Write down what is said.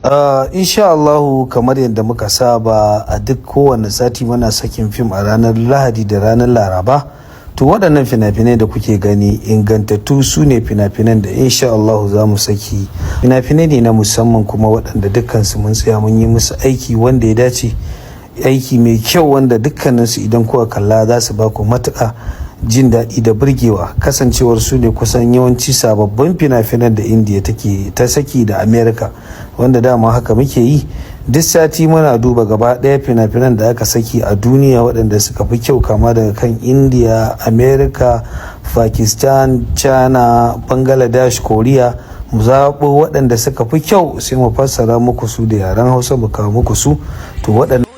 Insha Allahu kamar yadda muka saba a duk kowane sati muna sakin fim a ranar Lahadi da ranar Laraba. To waɗannan fina-finai da kuke gani ingantattu su ne fina-finan da insha Allahu za mu saki. Fina-finai ne na musamman kuma waɗanda dukkansu mun tsaya mun yi musu aiki wanda ya dace, aiki mai kyau wanda dukkaninsu idan kuka kalla za su ba ku matuƙa jin daɗi da burgewa, kasancewar su ne kusan yawanci sababbin fina-finan da Indiya ta saki da America, wanda dama haka muke yi duk sati muna duba gaba ɗaya fina-finan da aka saki a duniya waɗanda suka fi kyau, kama daga kan Indiya, America, Pakistan, China, Bangladesh, Korea. Mu zaɓo waɗanda suka fi kyau sai mu fassara muku su da yaren Hausa mu kawo muku su. To waɗanda